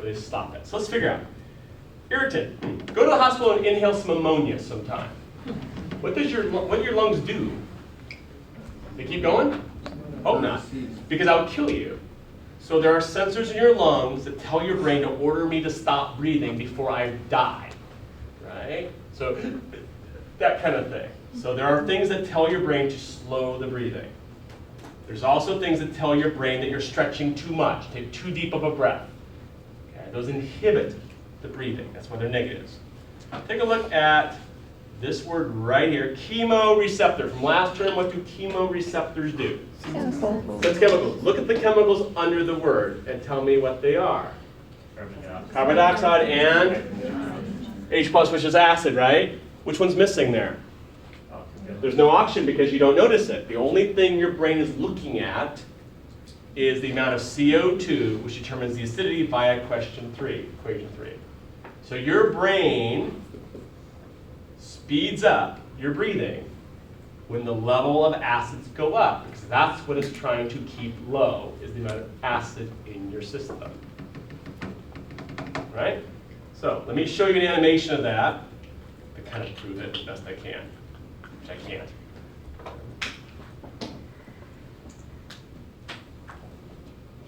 where they stop it. So let's figure out. Irritant. Go to the hospital and inhale some ammonia sometime. What do your lungs do? They keep going? Hope not, because that would kill you. So there are sensors in your lungs that tell your brain to order me to stop breathing before I die, right? So that kind of thing. So there are things that tell your brain to slow the breathing. There's also things that tell your brain that you're stretching too much, take too deep of a breath. Okay? Those inhibit the breathing. That's why they're negatives. Take a look at this word right here, chemoreceptor. From last term, what do chemoreceptors do? Chemicals. That's chemicals. Look at the chemicals under the word and tell me what they are. Carbon dioxide and H+, which is acid, right? Which one's missing there? There's no oxygen because you don't notice it. The only thing your brain is looking at is the amount of CO2, which determines the acidity via equation 3. So your brain speeds up your breathing when the level of acids go up, because that's what it's trying to keep low, is the amount of acid in your system. Right? So let me show you an animation of that to kind of prove it as best I can, which I can't.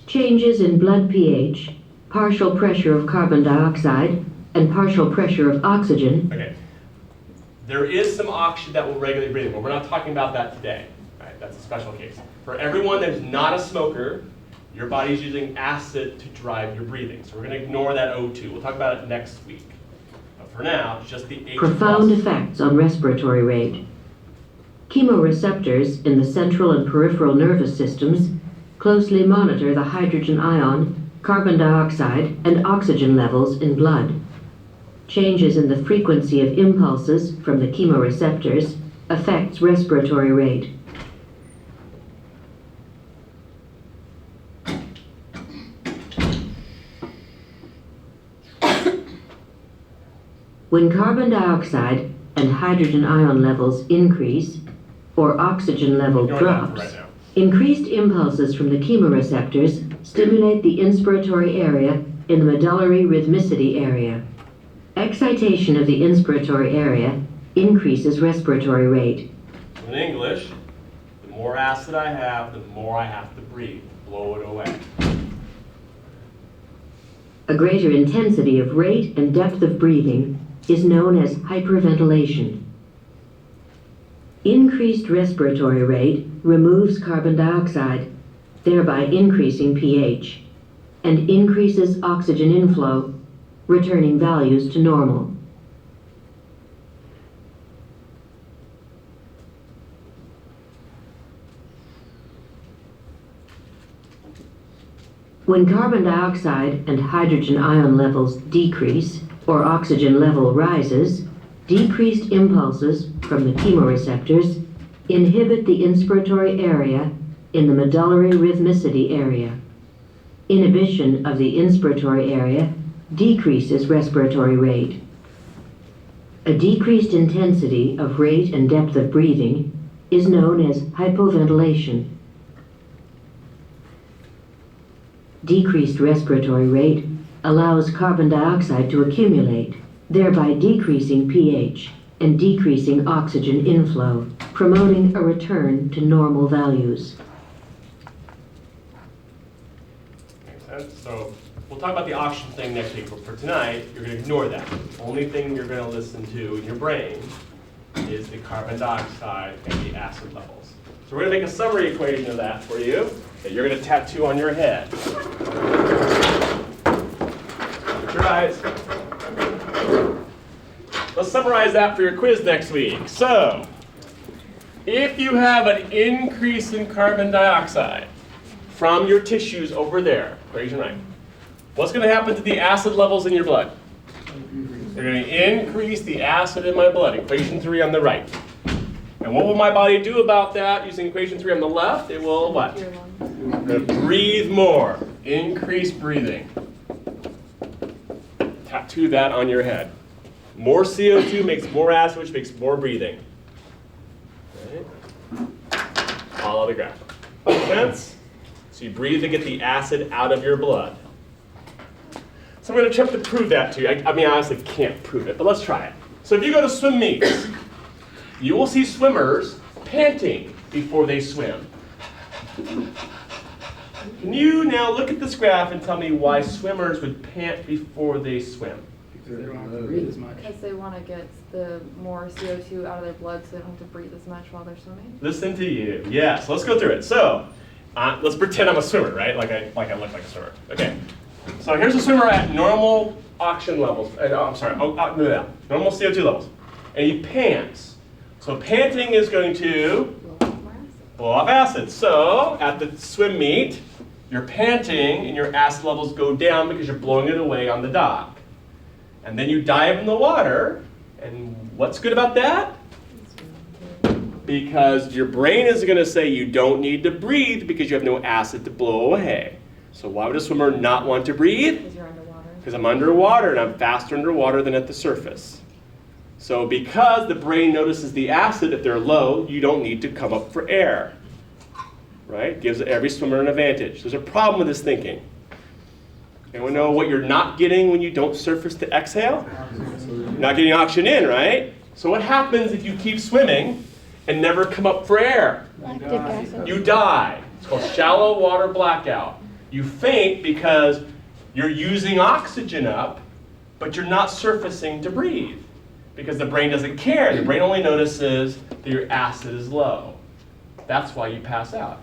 Changes in blood pH, partial pressure of carbon dioxide, and partial pressure of oxygen. Okay. There is some oxygen that will regulate breathing, but we're not talking about that today. Right? That's a special case. For everyone that's not a smoker, your body's using acid to drive your breathing. So we're going to ignore that O2. We'll talk about it next week. But for now, it's just the H+. Profound effects on respiratory rate. Chemoreceptors in the central and peripheral nervous systems closely monitor the hydrogen ion, carbon dioxide, and oxygen levels in blood. Changes in the frequency of impulses from the chemoreceptors affects respiratory rate. When carbon dioxide and hydrogen ion levels increase, or oxygen level drops, increased impulses from the chemoreceptors stimulate the inspiratory area in the medullary rhythmicity area. Excitation of the inspiratory area increases respiratory rate. In English, the more acid I have, the more I have to breathe. Blow it away. A greater intensity of rate and depth of breathing is known as hyperventilation. Increased respiratory rate removes carbon dioxide, thereby increasing pH, and increases oxygen inflow, returning values to normal. When carbon dioxide and hydrogen ion levels decrease, or oxygen level rises, decreased impulses from the chemoreceptors inhibit the inspiratory area in the medullary rhythmicity area. Inhibition of the inspiratory area decreases respiratory rate. A decreased intensity of rate and depth of breathing is known as hypoventilation. Decreased respiratory rate allows carbon dioxide to accumulate, thereby decreasing pH and decreasing oxygen inflow, promoting a return to normal values. Makes sense? So we'll talk about the oxygen thing next week, but for tonight, you're going to ignore that. The only thing you're going to listen to in your brain is the carbon dioxide and the acid levels. So we're going to make a summary equation of that for you that you're going to tattoo on your head. Close your eyes. Let's summarize that for your quiz next week. So, if you have an increase in carbon dioxide from your tissues over there, equation right, what's going to happen to the acid levels in your blood? They're going to increase the acid in my blood, equation 3 on the right. And what will my body do about that using equation 3 on the left? It will what? Breathe more. Increase breathing. Tattoo that on your head. More CO2 makes more acid, which makes more breathing. Right? Follow the graph. Make sense? So you breathe to get the acid out of your blood. So I'm going to attempt to prove that to you. I mean, I honestly can't prove it, but let's try it. So if you go to swim meets, you will see swimmers panting before they swim. Can you now look at this graph and tell me why swimmers would pant before they swim? They don't have to breathe as much. Because they want to get the more CO2 out of their blood so they don't have to breathe as much while they're swimming. Listen to you. Yes, let's go through it. So, let's pretend I'm a swimmer, right? Like I look like a swimmer. Okay. So here's a swimmer at normal oxygen levels. Normal CO2 levels. And he pants. So panting is going to blow off acid. So at the swim meet, you're panting and your acid levels go down because you're blowing it away on the dock. And then you dive in the water, and what's good about that? Because your brain is going to say you don't need to breathe because you have no acid to blow away. So why would a swimmer not want to breathe? Because you're underwater. Because I'm underwater and I'm faster underwater than at the surface. So because the brain notices the acid, if they're low, you don't need to come up for air. Right? Gives every swimmer an advantage. There's a problem with this thinking. Anyone know what you're not getting when you don't surface to exhale? You're not getting oxygen in, right? So what happens if you keep swimming and never come up for air? Lactic acid. You die. It's called shallow water blackout. You faint because you're using oxygen up, but you're not surfacing to breathe because the brain doesn't care. The brain only notices that your acid is low. That's why you pass out.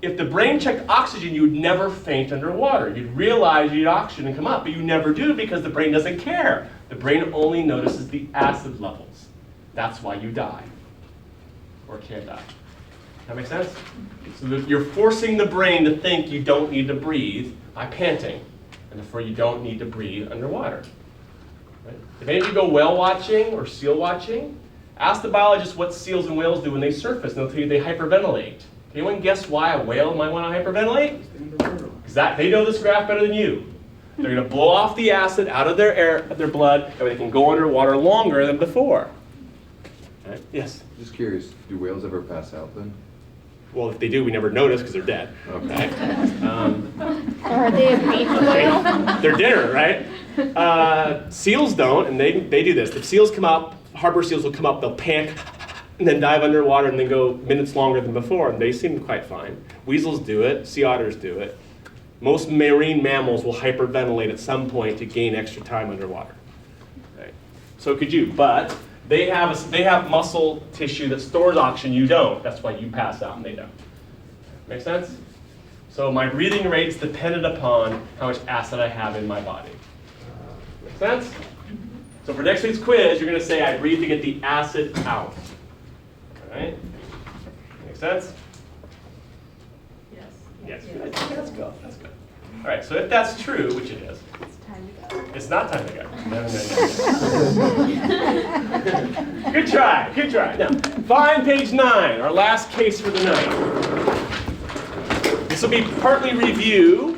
If the brain checked oxygen, you would never faint underwater. You'd realize you need oxygen and come up, but you never do because the brain doesn't care. The brain only notices the acid levels. That's why you die or can die. That make sense? So you're forcing the brain to think you don't need to breathe by panting, and therefore you don't need to breathe underwater. Right? If any of you go whale watching or seal watching, ask the biologists what seals and whales do when they surface, and they'll tell you they hyperventilate. Can anyone guess why a whale might want to hyperventilate? Because they know this graph better than you. They're going to blow off the acid out of their air, their blood, and they can go underwater longer than before. Right? Yes? Just curious, do whales ever pass out then? Well, if they do, we never notice because they're dead. Okay. Are they a beach whale? They're dinner, right? Seals don't, and they do this. If seals come up, harbor seals will come up, they'll pant, and then dive underwater and then go minutes longer than before, and they seem quite fine. Weasels do it, sea otters do it. Most marine mammals will hyperventilate at some point to gain extra time underwater. Right? So could you, but they have muscle tissue that stores oxygen, you don't. That's why you pass out and they don't. Make sense? So my breathing rate's dependent upon how much acid I have in my body. Make sense? So for next week's quiz, you're going to say, I breathe to get the acid out. All right? Make sense? Yes. Yes. That's good. That's good. All right, so if that's true, which it is, It's time to go. it's not time to go. No. Good try. Good try. Now, find page 9, our last case for the night. This will be partly review